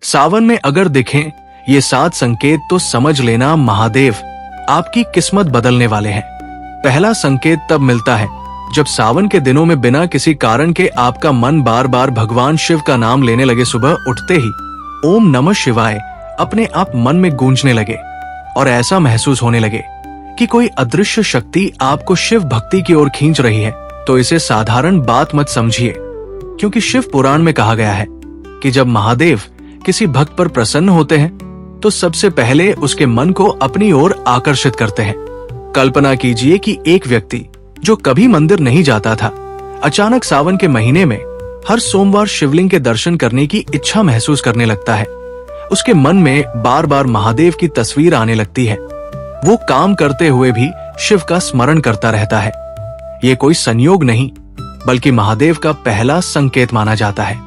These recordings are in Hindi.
सावन में अगर दिखें ये 7 संकेत तो समझ लेना महादेव आपकी किस्मत बदलने वाले हैं। पहला संकेत तब मिलता है जब सावन के दिनों में बिना किसी कारण के आपका मन बार बार भगवान शिव का नाम लेने लगे। सुबह उठते ही ओम नमः शिवाय अपने आप मन में गूंजने लगे और ऐसा महसूस होने लगे कि कोई अदृश्य शक्ति आपको शिव भक्ति की ओर खींच रही है। तो इसे साधारण बात मत समझिए, क्योंकि शिव पुराण में कहा गया है कि जब महादेव किसी भक्त पर प्रसन्न होते हैं तो सबसे पहले उसके मन को अपनी ओर आकर्षित करते हैं। कल्पना कीजिए कि एक व्यक्ति जो कभी मंदिर नहीं जाता था, अचानक सावन के महीने में हर सोमवार शिवलिंग के दर्शन करने की इच्छा महसूस करने लगता है। उसके मन में बार बार महादेव की तस्वीर आने लगती है। वो काम करते हुए भी शिव का स्मरण करता रहता है। ये कोई संयोग नहीं, बल्कि महादेव का पहला संकेत माना जाता है।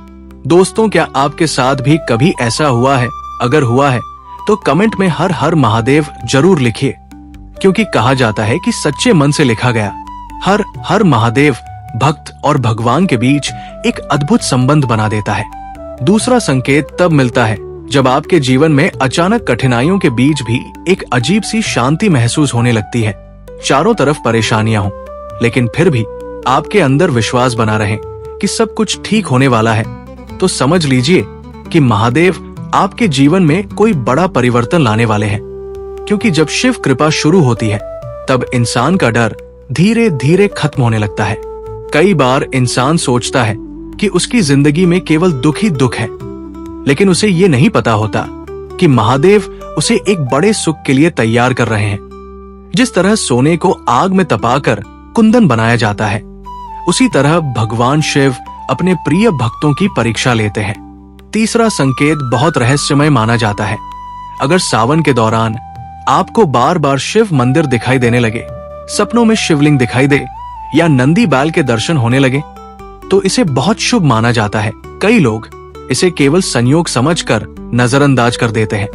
दोस्तों, क्या आपके साथ भी कभी ऐसा हुआ है? अगर हुआ है तो कमेंट में हर हर महादेव जरूर लिखिए, क्योंकि कहा जाता है कि सच्चे मन से लिखा गया हर हर महादेव भक्त और भगवान के बीच एक अद्भुत संबंध बना देता है। दूसरा संकेत तब मिलता है जब आपके जीवन में अचानक कठिनाइयों के बीच भी एक अजीब सी शांति महसूस होने लगती है। चारों तरफ परेशानियां हों, लेकिन फिर भी आपके अंदर विश्वास बना रहे कि सब कुछ ठीक होने वाला है, तो समझ लीजिए कि महादेव आपके जीवन में कोई बड़ा परिवर्तन लाने वाले हैं। क्योंकि जब शिव कृपा शुरू होती है तब इंसान का डर धीरे धीरे खत्म होने लगता है। कई बार इंसान सोचता है कि उसकी जिंदगी में केवल दुख ही दुख है, लेकिन उसे ये नहीं पता होता कि महादेव उसे एक बड़े सुख के लिए तैयार कर रहे हैं। जिस तरह सोने को आग में तपाकर कुंदन बनाया जाता है, उसी तरह भगवान शिव अपने प्रिय भक्तों की परीक्षा लेते हैं। तीसरा संकेत बहुत रहस्यमय माना जाता है। अगर सावन के दौरान आपको बार बार शिव मंदिर दिखाई देने लगे, सपनों में शिवलिंग दिखाई दे या नंदी बैल के दर्शन होने लगे, तो इसे बहुत शुभ माना जाता है। कई लोग इसे केवल संयोग समझकर नजरअंदाज कर देते हैं,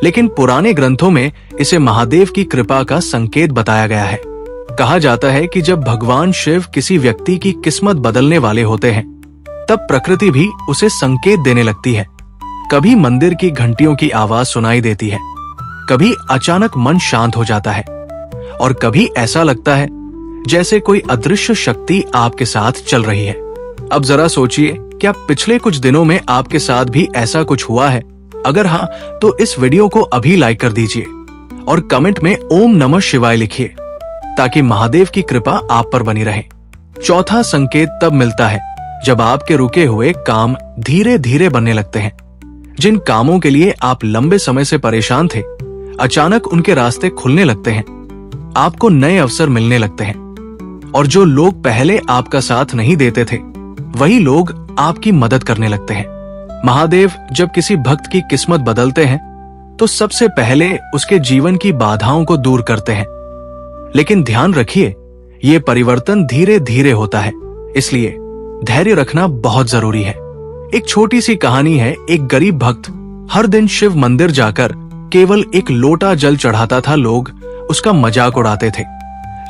लेकिन पुराने ग्रंथों में इसे महादेव की कृपा का संकेत बताया गया है। कहा जाता है कि जब भगवान शिव किसी व्यक्ति की किस्मत बदलने वाले होते हैं, तब प्रकृति भी उसे संकेत देने लगती है। कभी मंदिर की घंटियों की आवाज सुनाई देती है, कभी अचानक मन शांत हो जाता है, और कभी ऐसा लगता है जैसे कोई अदृश्य शक्ति आपके साथ चल रही है। अब जरा सोचिए, क्या पिछले कुछ दिनों में आपके साथ भी ऐसा कुछ हुआ है? अगर हाँ, तो इस वीडियो को अभी लाइक कर दीजिए और कमेंट में ओम नमः शिवाय लिखिए, ताकि महादेव की कृपा आप पर बनी रहे। चौथा संकेत तब मिलता है जब आपके रुके हुए काम धीरे धीरे बनने लगते हैं। जिन कामों के लिए आप लंबे समय से परेशान थे, अचानक उनके रास्ते खुलने लगते हैं। आपको नए अवसर मिलने लगते हैं, और जो लोग पहले आपका साथ नहीं देते थे, वही लोग आपकी मदद करने लगते हैं। महादेव जब किसी भक्त की किस्मत बदलते हैं, तो सबसे पहले उसके जीवन की बाधाओं को दूर करते हैं। लेकिन ध्यान रखिए, ये परिवर्तन धीरे धीरे होता है, इसलिए धैर्य रखना बहुत जरूरी है। एक छोटी सी कहानी है। एक गरीब भक्त हर दिन शिव मंदिर जाकर केवल एक लोटा जल चढ़ाता था। लोग उसका मजाक उड़ाते थे,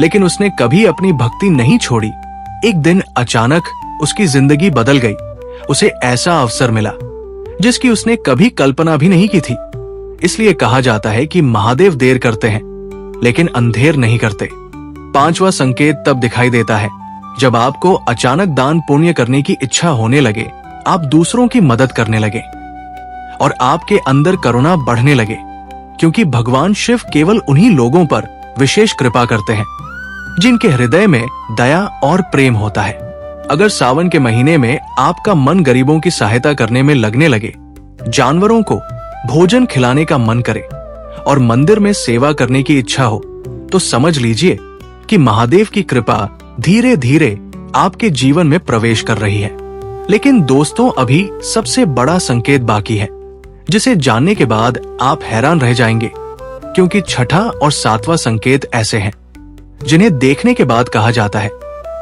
लेकिन उसने कभी अपनी भक्ति नहीं छोड़ी। एक दिन अचानक उसकी जिंदगी बदल गई। उसे ऐसा अवसर मिला जिसकी उसने कभी कल्पना भी नहीं की थी। इसलिए कहा जाता है कि महादेव देर करते हैं, लेकिन अंधेर नहीं करते। पांचवा संकेत तब दिखाई देता है जब आपको अचानक दान पुण्य करने की इच्छा होने लगे, आप दूसरों की मदद करने लगे और आपके अंदर करुणा बढ़ने लगे, क्योंकि भगवान शिव केवल उन्हीं लोगों पर विशेष कृपा करते हैं जिनके हृदय में दया और प्रेम होता है। अगर सावन के महीने में आपका मन गरीबों की सहायता करने में लगने लगे, जानवरों को भोजन खिलाने का मन करे और मंदिर में सेवा करने की इच्छा हो, तो समझ लीजिए कि महादेव की कृपा धीरे धीरे आपके जीवन में प्रवेश कर रही है। लेकिन दोस्तों, अभी सबसे बड़ा संकेत बाकी है, जिसे जानने के बाद आप हैरान रह जाएंगे, क्योंकि छठा और सातवां संकेत ऐसे हैं जिन्हें देखने के बाद कहा जाता है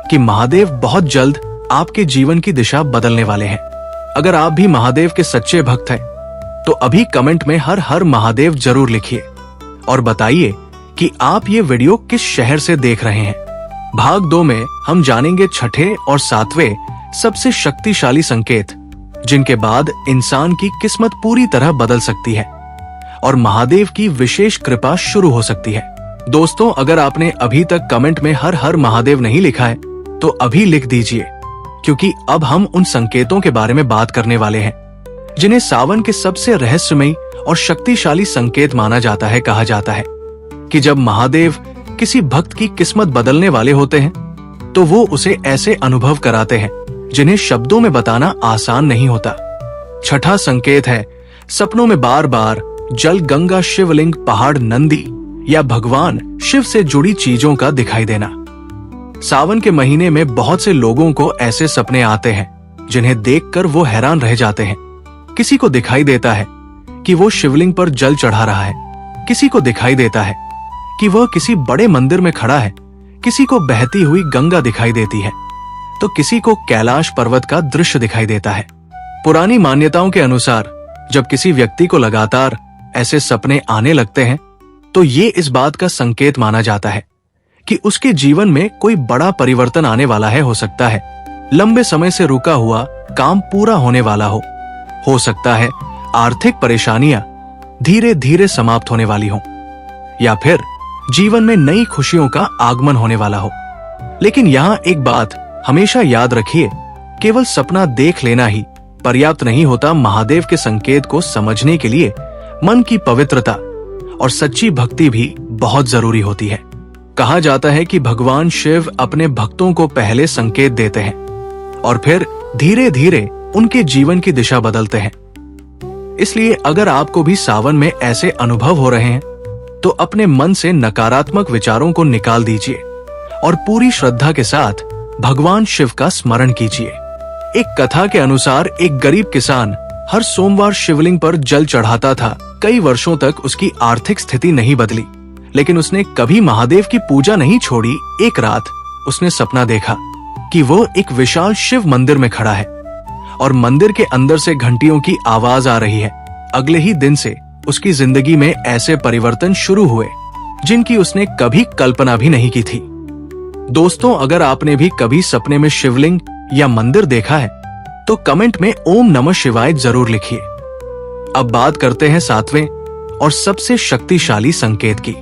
कि महादेव बहुत जल्द आपके जीवन की दिशा बदलने वाले हैं। अगर आप भी महादेव के सच्चे भक्त हैं, तो अभी कमेंट में हर हर महादेव जरूर लिखिए और बताइए कि आप ये वीडियो किस शहर से देख रहे हैं। भाग 2 में हम जानेंगे छठे और सातवें सबसे शक्तिशाली संकेत जिनके बाद इंसान की किस्मत पूरी तरह बदल सकती है और महादेव की विशेष कृपा शुरू हो सकती है। दोस्तों, अगर आपने अभी तक कमेंट में हर हर महादेव नहीं लिखा है तो अभी लिख दीजिए, क्योंकि अब हम उन संकेतों के बारे में बात करने वाले हैं जिन्हें सावन के सबसे रहस्यमयी और शक्तिशाली संकेत माना जाता है। कहा जाता है कि जब महादेव किसी भक्त की किस्मत बदलने वाले होते हैं तो वो उसे ऐसे अनुभव कराते हैं जिन्हें शब्दों में बताना आसान नहीं होता। छठा संकेत है सपनों में बार बार जल, गंगा, शिवलिंग, पहाड़, नंदी या भगवान शिव से जुड़ी चीजों का दिखाई देना। सावन के महीने में बहुत से लोगों को ऐसे सपने आते हैं जिन्हें देखकर वो हैरान रह जाते हैं। किसी को दिखाई देता है कि वो शिवलिंग पर जल चढ़ा रहा है, किसी को दिखाई देता है कि वह किसी बड़े मंदिर में खड़ा है, किसी को बहती हुई गंगा दिखाई देती है, तो किसी को कैलाश पर्वत का दृश्य दिखाई देता है। पुरानी मान्यताओं के अनुसार जब किसी व्यक्ति को लगातार ऐसे सपने आने लगते हैं तो ये इस बात का संकेत माना जाता है कि उसके जीवन में कोई बड़ा परिवर्तन आने वाला है। हो सकता है लंबे समय से रुका हुआ काम पूरा होने वाला हो सकता है आर्थिक परेशानियां धीरे धीरे समाप्त होने वाली हो, या फिर जीवन में नई खुशियों का आगमन होने वाला हो। लेकिन यहाँ एक बात हमेशा याद रखिए, केवल सपना देख लेना ही पर्याप्त नहीं होता। महादेव के संकेत को समझने के लिए मन की पवित्रता और सच्ची भक्ति भी बहुत जरूरी होती है। कहा जाता है कि भगवान शिव अपने भक्तों को पहले संकेत देते हैं और फिर धीरे धीरे उनके जीवन की दिशा बदलते हैं। इसलिए अगर आपको भी सावन में ऐसे अनुभव हो रहे हैं तो अपने मन से नकारात्मक विचारों को निकाल दीजिए और पूरी श्रद्धा के साथ भगवान शिव का स्मरण कीजिए। एक कथा के अनुसार एक गरीब किसान हर सोमवार शिवलिंग पर जल चढ़ाता था। कई वर्षों तक उसकी आर्थिक स्थिति नहीं बदली, लेकिन उसने कभी महादेव की पूजा नहीं छोड़ी। एक रात उसने सपना देखा कि वो एक विशाल शिव मंदिर में खड़ा है और मंदिर के अंदर से घंटियों की आवाज आ रही है। अगले ही दिन से उसकी जिंदगी में ऐसे परिवर्तन शुरू हुए जिनकी उसने कभी कल्पना भी नहीं की थी। दोस्तों, अगर आपने भी कभी सपने में शिवलिंग या मंदिर देखा है तो कमेंट में ओम नमः शिवाय जरूर लिखिए। अब बात करते हैं सातवें और सबसे शक्तिशाली संकेत की।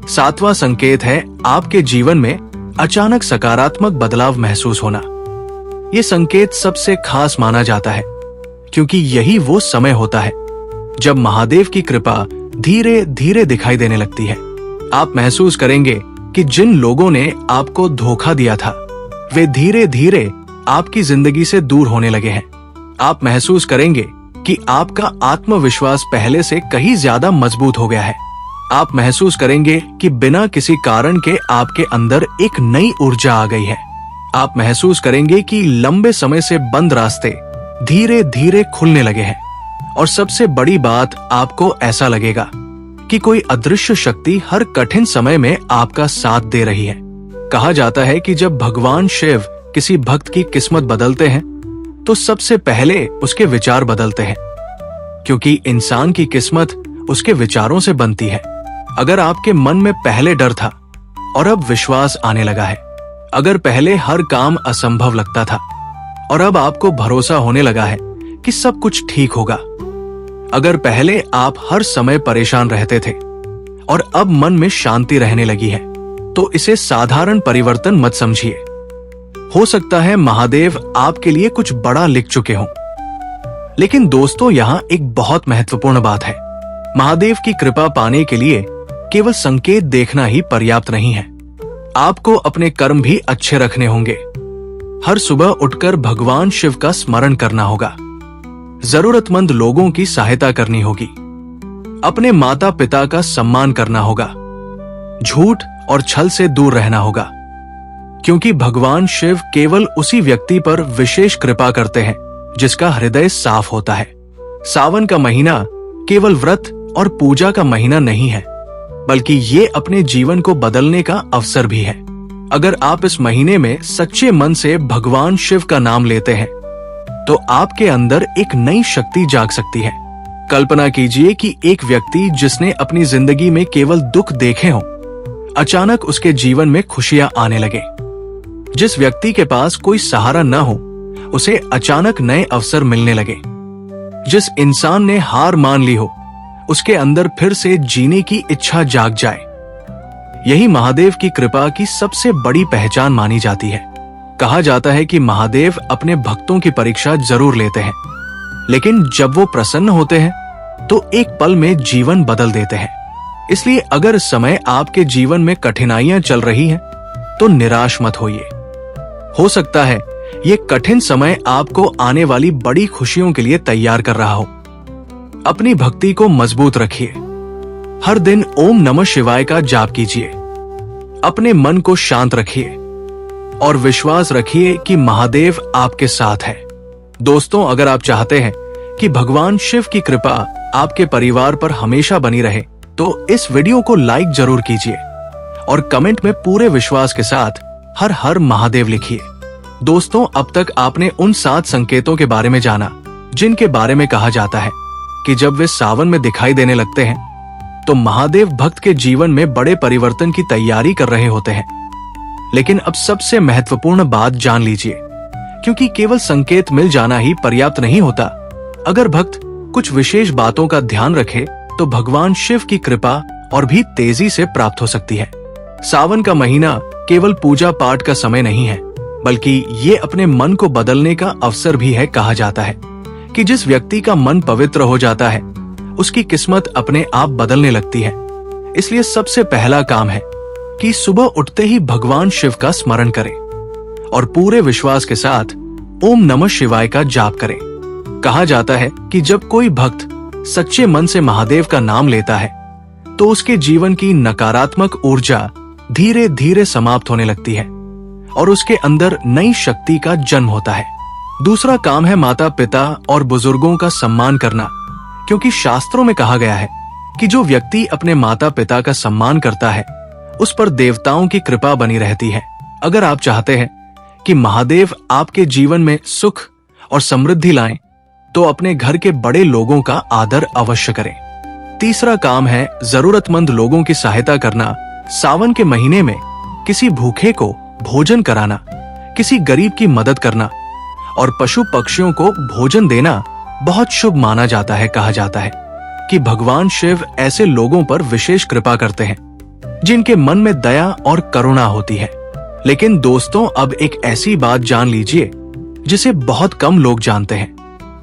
सातवां संकेत है आपके जीवन में अचानक सकारात्मक बदलाव महसूस होना। ये संकेत सबसे खास माना जाता है क्योंकि यही वो समय होता है जब महादेव की कृपा धीरे धीरे दिखाई देने लगती है। आप महसूस करेंगे कि जिन लोगों ने आपको धोखा दिया था वे धीरे धीरे आपकी जिंदगी से दूर होने लगे हैं। आप महसूस करेंगे कि आपका आत्मविश्वास पहले से कहीं ज्यादा मजबूत हो गया है। आप महसूस करेंगे कि बिना किसी कारण के आपके अंदर एक नई ऊर्जा आ गई है। आप महसूस करेंगे कि लंबे समय से बंद रास्ते धीरे धीरे खुलने लगे हैं और सबसे बड़ी बात, आपको ऐसा लगेगा कि कोई अदृश्य शक्ति हर कठिन समय में आपका साथ दे रही है। कहा जाता है कि जब भगवान शिव किसी भक्त की किस्मत बदलते हैं तो सबसे पहले उसके विचार बदलते हैं, क्योंकि इंसान की किस्मत उसके विचारों से बनती है। अगर आपके मन में पहले डर था और अब विश्वास आने लगा है, अगर पहले हर काम असंभव लगता था और अब आपको भरोसा होने लगा है कि सब कुछ ठीक होगा, अगर पहले आप हर समय परेशान रहते थे और अब मन में शांति रहने लगी है, तो इसे साधारण परिवर्तन मत समझिए। हो सकता है महादेव आपके लिए कुछ बड़ा लिख चुके हों। लेकिन दोस्तों, यहाँ एक बहुत महत्वपूर्ण बात है। महादेव की कृपा पाने के लिए केवल संकेत देखना ही पर्याप्त नहीं है। आपको अपने कर्म भी अच्छे रखने होंगे। हर सुबह उठकर भगवान शिव का स्मरण करना होगा, जरूरतमंद लोगों की सहायता करनी होगी, अपने माता पिता का सम्मान करना होगा, झूठ और छल से दूर रहना होगा, क्योंकि भगवान शिव केवल उसी व्यक्ति पर विशेष कृपा करते हैं जिसका हृदय साफ होता है। सावन का महीना केवल व्रत और पूजा का महीना नहीं है, बल्कि ये अपने जीवन को बदलने का अवसर भी है। अगर आप इस महीने में सच्चे मन से भगवान शिव का नाम लेते हैं तो आपके अंदर एक नई शक्ति जाग सकती है। कल्पना कीजिए कि एक व्यक्ति जिसने अपनी जिंदगी में केवल दुख देखे हों, अचानक उसके जीवन में खुशियां आने लगे। जिस व्यक्ति के पास कोई सहारा न हो, उसे अचानक नए अवसर मिलने लगे। जिस इंसान ने हार मान ली हो, उसके अंदर फिर से जीने की इच्छा जाग जाए। यही महादेव की कृपा की सबसे बड़ी पहचान मानी जाती है। कहा जाता है कि महादेव अपने भक्तों की परीक्षा जरूर लेते हैं, लेकिन जब वो प्रसन्न होते हैं तो एक पल में जीवन बदल देते हैं। इसलिए अगर इस समय आपके जीवन में कठिनाइयां चल रही हैं, तो निराश मत होइए। हो सकता है ये कठिन समय आपको आने वाली बड़ी खुशियों के लिए तैयार कर रहा हो। अपनी भक्ति को मजबूत रखिए। हर दिन ओम नमः शिवाय का जाप कीजिए। अपने मन को शांत रखिए और विश्वास रखिए कि महादेव आपके साथ है। दोस्तों, अगर आप चाहते हैं कि भगवान शिव की कृपा आपके परिवार पर हमेशा बनी रहे, तो इस वीडियो को लाइक जरूर कीजिए और कमेंट में पूरे विश्वास के साथ हर हर महादेव लिखिए। दोस्तों, अब तक आपने उन 7 संकेतों के बारे में जाना जिनके बारे में कहा जाता है कि जब वे सावन में दिखाई देने लगते हैं तो महादेव भक्त के जीवन में बड़े परिवर्तन की तैयारी कर रहे होते हैं। लेकिन अब सबसे महत्वपूर्ण बात जान लीजिए, क्योंकि केवल संकेत मिल जाना ही पर्याप्त नहीं होता। अगर भक्त कुछ विशेष बातों का ध्यान रखे तो भगवान शिव की कृपा और भी तेजी से प्राप्त हो सकती है। सावन का महीना केवल पूजा पाठ का समय नहीं है, बल्कि ये अपने मन को बदलने का अवसर भी है। कहा जाता है कि जिस व्यक्ति का मन पवित्र हो जाता है, उसकी किस्मत अपने आप बदलने लगती है। इसलिए सबसे पहला काम है कि सुबह उठते ही भगवान शिव का स्मरण करें और पूरे विश्वास के साथ ओम नमः शिवाय का जाप करें। कहा जाता है कि जब कोई भक्त सच्चे मन से महादेव का नाम लेता है, तो उसके जीवन की नकारात्मक ऊर्जा धीरे धीरे समाप्त होने लगती है और उसके अंदर नई शक्ति का जन्म होता है। दूसरा काम है माता पिता और बुजुर्गों का सम्मान करना, क्योंकि शास्त्रों में कहा गया है कि जो व्यक्ति अपने माता पिता का सम्मान करता है, उस पर देवताओं की कृपा बनी रहती है। अगर आप चाहते हैं कि महादेव आपके जीवन में सुख और समृद्धि लाएं, तो अपने घर के बड़े लोगों का आदर अवश्य करें। तीसरा काम है जरूरतमंद लोगों की सहायता करना। सावन के महीने में किसी भूखे को भोजन कराना, किसी गरीब की मदद करना और पशु पक्षियों को भोजन देना बहुत शुभ माना जाता है। कहा जाता है कि भगवान शिव ऐसे लोगों पर विशेष कृपा करते हैं जिनके मन में दया और करुणा होती है। लेकिन दोस्तों, अब एक ऐसी बात जान लीजिए जिसे बहुत कम लोग जानते हैं।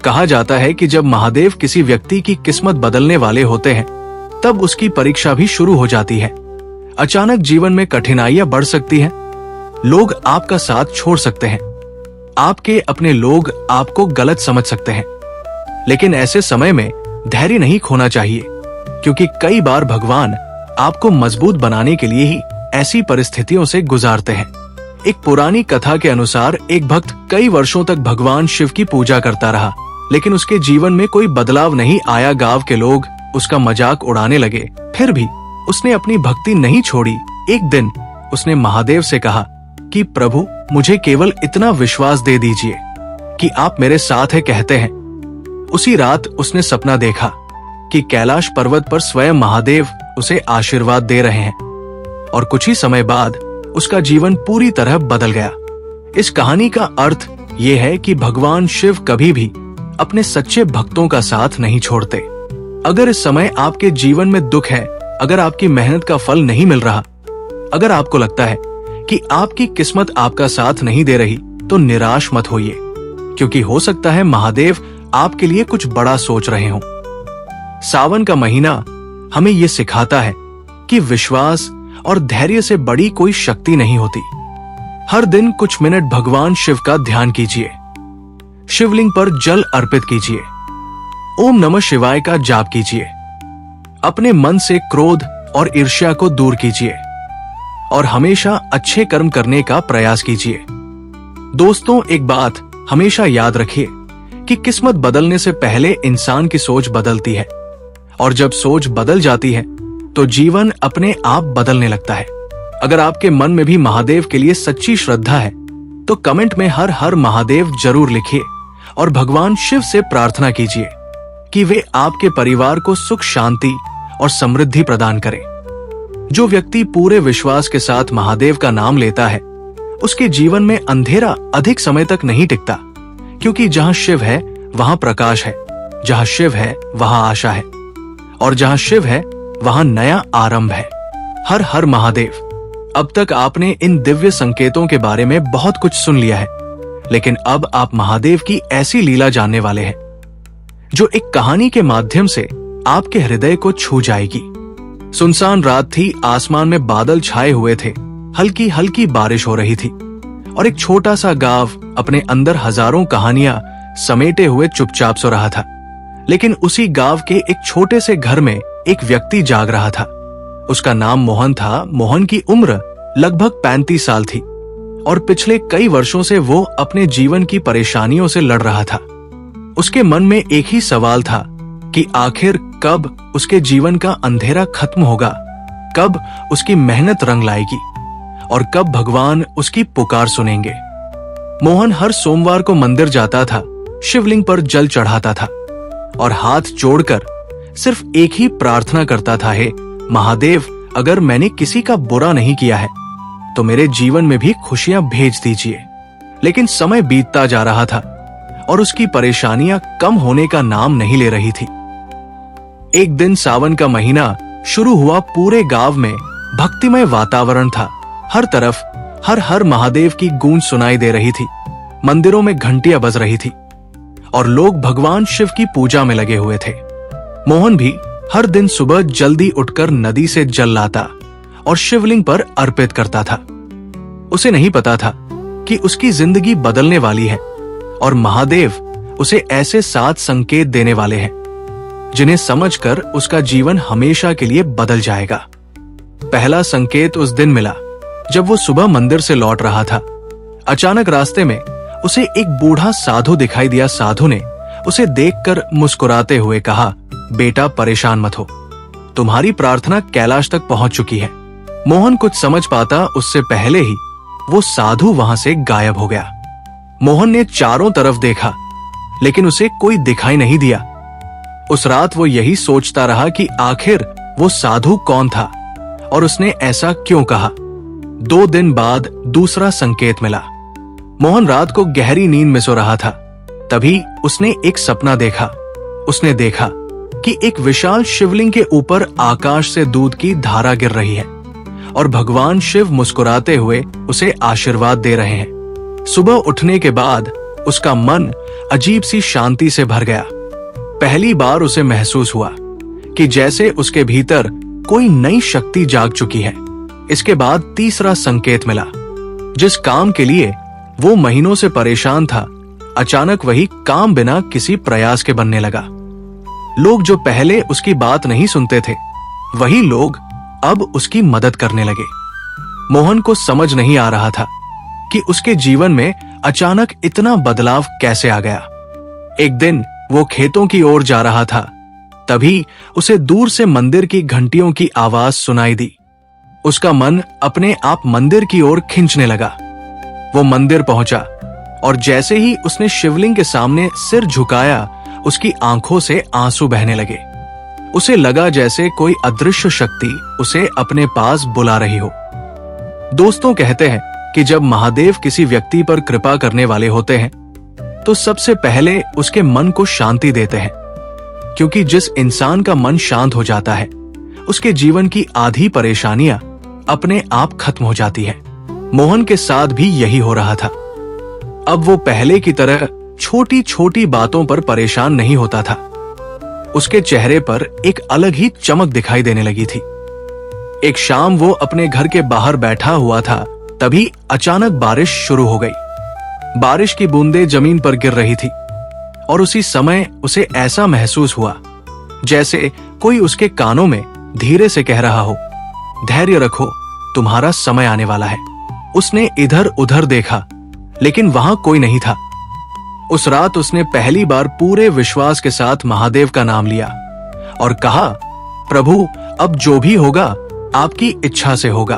कहा जाता है कि जब महादेव किसी व्यक्ति की किस्मत बदलने वाले होते हैं, तब उसकी परीक्षा भी शुरू हो जाती है। अचानक जीवन में कठिनाइयां बढ़ सकती हैं, लोग आपका साथ छोड़ सकते हैं, आपके अपने लोग आपको गलत समझ सकते हैं। लेकिन ऐसे समय में धैर्य नहीं खोना चाहिए, क्योंकि कई बार भगवान आपको मजबूत बनाने के लिए ही ऐसी परिस्थितियों से गुजारते हैं। एक पुरानी कथा के अनुसार एक भक्त कई वर्षों तक भगवान शिव की पूजा करता रहा, लेकिन उसके जीवन में कोई बदलाव नहीं आया। गांव के लोग उसका मजाक उड़ाने लगे, फिर भी उसने अपनी भक्ति नहीं छोड़ी। एक दिन उसने महादेव से कहा कि प्रभु, मुझे केवल इतना विश्वास दे दीजिए कि आप मेरे साथ है कहते हैं। उसी रात उसने सपना देखा कि कैलाश पर्वत पर स्वयं महादेव उसे आशीर्वाद दे रहे हैं और कुछ ही समय बाद उसका जीवन पूरी तरह बदल गया। इस कहानी का अर्थ ये है कि भगवान शिव कभी भी अपने सच्चे भक्तों का साथ नहीं छोड़ते। अगर इस समय आपके जीवन में दुख है, अगर आपकी मेहनत का फल नहीं मिल रहा, अगर आपको लगता है कि आपकी किस्मत आपका साथ नहीं दे रही, तो निराश मत होइए, क्योंकि हो सकता है महादेव आपके लिए कुछ बड़ा सोच रहे हों। सावन का महीना हमें ये सिखाता है कि विश्वास और धैर्य से बड़ी कोई शक्ति नहीं होती। हर दिन कुछ मिनट भगवान शिव का ध्यान कीजिए, शिवलिंग पर जल अर्पित कीजिए, ओम नमः शिवाय का जाप कीजिए, अपने मन से क्रोध और ईर्ष्या को दूर कीजिए और हमेशा अच्छे कर्म करने का प्रयास कीजिए। दोस्तों, एक बात हमेशा याद रखिए कि किस्मत बदलने से पहले इंसान की सोच बदलती है, और जब सोच बदल जाती है तो जीवन अपने आप बदलने लगता है। अगर आपके मन में भी महादेव के लिए सच्ची श्रद्धा है, तो कमेंट में हर हर महादेव जरूर लिखिए और भगवान शिव से प्रार्थना कीजिए कि वे आपके परिवार को सुख, शांति और समृद्धि प्रदान करें। जो व्यक्ति पूरे विश्वास के साथ महादेव का नाम लेता है, उसके जीवन में अंधेरा अधिक समय तक नहीं टिकता, क्योंकि जहां शिव है वहां प्रकाश है, जहां शिव है वहां आशा है, और जहां शिव है वहां नया आरंभ है। हर हर महादेव। अब तक आपने इन दिव्य संकेतों के बारे में बहुत कुछ सुन लिया है, लेकिन अब आप महादेव की ऐसी लीला जानने वाले हैं जो एक कहानी के माध्यम से आपके हृदय को छू जाएगी। सुनसान रात थी, आसमान में बादल छाए हुए थे, हल्की हल्की बारिश हो रही थी और एक छोटा सा गांव अपने अंदर हजारों कहानियां समेटे हुए चुपचाप सो रहा था। लेकिन उसी गांव के एक छोटे से घर में एक व्यक्ति जाग रहा था। उसका नाम मोहन था। मोहन की उम्र लगभग 35 साल थी और पिछले कई वर्षों से वो अपने जीवन की परेशानियों से लड़ रहा था। उसके मन में एक ही सवाल था कि आखिर कब उसके जीवन का अंधेरा खत्म होगा, कब उसकी मेहनत रंग लाएगी और कब भगवान उसकी पुकार सुनेंगे। मोहन हर सोमवार को मंदिर जाता था, शिवलिंग पर जल चढ़ाता था और हाथ जोड़कर सिर्फ एक ही प्रार्थना करता था, हे महादेव, अगर मैंने किसी का बुरा नहीं किया है तो मेरे जीवन में भी खुशियां भेज दीजिए। लेकिन समय बीतता जा रहा था और उसकी परेशानियां कम होने का नाम नहीं ले रही थी। एक दिन सावन का महीना शुरू हुआ। पूरे गांव में भक्तिमय वातावरण था। हर तरफ हर हर महादेव की गूंज सुनाई दे रही थी। मंदिरों में घंटियां बज रही थी और लोग भगवान शिव की पूजा में लगे हुए थे। मोहन भी हर दिन सुबह जल्दी उठकर नदी से जल लाता और शिवलिंग पर अर्पित करता था। उसे नहीं पता था कि उसकी जिंदगी बदलने वाली है और महादेव उसे ऐसे 7 संकेत देने वाले हैं जिन्हें समझकर उसका जीवन हमेशा के लिए बदल जाएगा। पहला संकेत उस दिन मिला जब वो सुबह मंदिर से लौट रहा था। अचानक रास्ते में उसे एक बूढ़ा साधु दिखाई दिया। साधु ने उसे देखकर मुस्कुराते हुए कहा, बेटा परेशान मत हो, तुम्हारी प्रार्थना कैलाश तक पहुंच चुकी है। मोहन कुछ समझ पाता उससे पहले ही वो साधु वहां से गायब हो गया। मोहन ने चारों तरफ देखा लेकिन उसे कोई दिखाई नहीं दिया। उस रात वो यही सोचता रहा कि आखिर वो साधु कौन था और उसने ऐसा क्यों कहा। 2 दिन बाद दूसरा संकेत मिला। मोहन रात को गहरी नींद में सो रहा था। तभी उसने एक सपना देखा। उसने देखा कि एक विशाल शिवलिंग के ऊपर आकाश से दूध की धारा गिर रही है और भगवान शिव मुस्कुराते हुए उसे आशीर्वाद दे रहे हैं। सुबह उठने के बाद उसका मन अजीब सी शांति से भर गया। पहली बार उसे महसूस हुआ कि जैसे उसके भीतर कोई नई शक्ति जाग चुकी है। इसके बाद तीसरा संकेत मिला। जिस काम के लिए वो महीनों से परेशान था, अचानक वही काम बिना किसी प्रयास के बनने लगा। लोग जो पहले उसकी बात नहीं सुनते थे, वही लोग अब उसकी मदद करने लगे। मोहन को समझ नहीं आ रहा था कि उसके जीवन में अचानक इतना बदलाव कैसे आ गया। एक दिन वो खेतों की ओर जा रहा था, तभी उसे दूर से मंदिर की घंटियों की आवाज सुनाई दी। उसका मन अपने आप मंदिर की ओर खींचने लगा। वो मंदिर पहुंचा और जैसे ही उसने शिवलिंग के सामने सिर झुकाया, उसकी आंखों से आंसू बहने लगे। उसे लगा जैसे कोई अदृश्य शक्ति उसे अपने पास बुला रही हो। दोस्तों कहते हैं कि जब महादेव किसी व्यक्ति पर कृपा करने वाले होते हैं तो सबसे पहले उसके मन को शांति देते हैं, क्योंकि जिस इंसान का मन शांत हो जाता है उसके जीवन की आधी परेशानियां अपने आप खत्म हो जाती है। मोहन के साथ भी यही हो रहा था। अब वो पहले की तरह छोटी छोटी बातों पर परेशान नहीं होता था। उसके चेहरे पर एक अलग ही चमक दिखाई देने लगी थी। एक शाम वो अपने घर के बाहर बैठा हुआ था, तभी अचानक बारिश शुरू हो गई। बारिश की बूंदें जमीन पर गिर रही थी और उसी समय उसे ऐसा महसूस हुआ जैसे कोई उसके कानों में धीरे से कह रहा हो, धैर्य रखो, तुम्हारा समय आने वाला है। उसने इधर उधर देखा लेकिन वहां कोई नहीं था। उस रात उसने पहली बार पूरे विश्वास के साथ महादेव का नाम लिया और कहा, प्रभु, अब जो भी होगा आपकी इच्छा से होगा।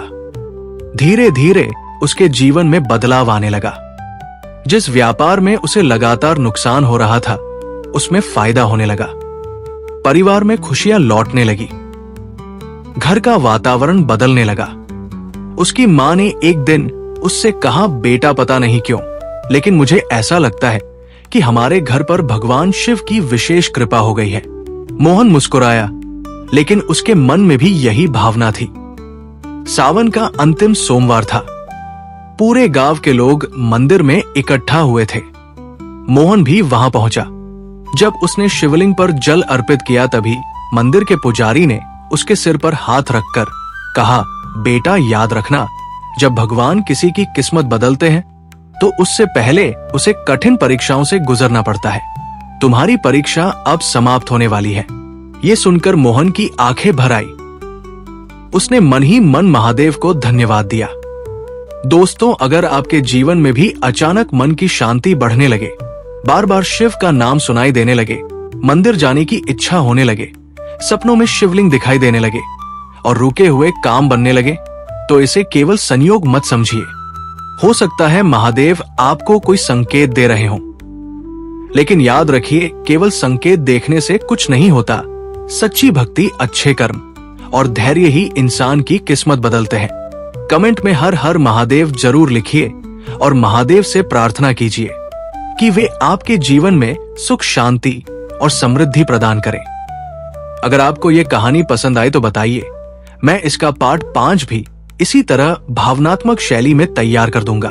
धीरे धीरे उसके जीवन में बदलाव आने लगा। जिस व्यापार में उसे लगातार नुकसान हो रहा था, उसमें फायदा होने लगा। परिवार में खुशियां लौटने लगी। घर का वातावरण बदलने लगा। उसकी मां ने एक दिन उससे कहा, बेटा, पता नहीं क्यों, लेकिन मुझे ऐसा लगता है कि हमारे घर पर भगवान शिव की विशेष कृपा हो गई है। मोहन मुस्कुराया, लेकिन उसके मन में भी यही भावना थी। सावन का अंतिम सोमवार था। पूरे गांव के लोग मंदिर में इकट्ठा हुए थे। मोहन भी वहां पहुंचा। जब उसने शिवलिंग पर जल अर्पित किया तभी मंदिर के पुजारी ने उसके सिर पर हाथ रखकर कहा, बेटा याद रखना, जब भगवान किसी की किस्मत बदलते हैं तो उससे पहले उसे कठिन परीक्षाओं से गुजरना पड़ता है। तुम्हारी परीक्षा अब समाप्त होने वाली है। ये सुनकर मोहन की आंखें भर आई। उसने मन ही मन महादेव को धन्यवाद दिया। दोस्तों, अगर आपके जीवन में भी अचानक मन की शांति बढ़ने लगे, बार बार शिव का नाम सुनाई देने लगे, मंदिर जाने की इच्छा होने लगे, सपनों में शिवलिंग दिखाई देने लगे और रुके हुए काम बनने लगे, तो इसे केवल संयोग मत समझिए। हो सकता है महादेव आपको कोई संकेत दे रहे हों, लेकिन याद रखिए, केवल संकेत देखने से कुछ नहीं होता। सच्ची भक्ति, अच्छे कर्म और धैर्य ही इंसान की किस्मत बदलते हैं। कमेंट में हर हर महादेव जरूर लिखिए और महादेव से प्रार्थना कीजिए कि वे आपके जीवन में सुख, शांति और समृद्धि प्रदान करें। अगर आपको ये कहानी पसंद आई तो बताइए, मैं इसका पार्ट 5 भी इसी तरह भावनात्मक शैली में तैयार कर दूंगा।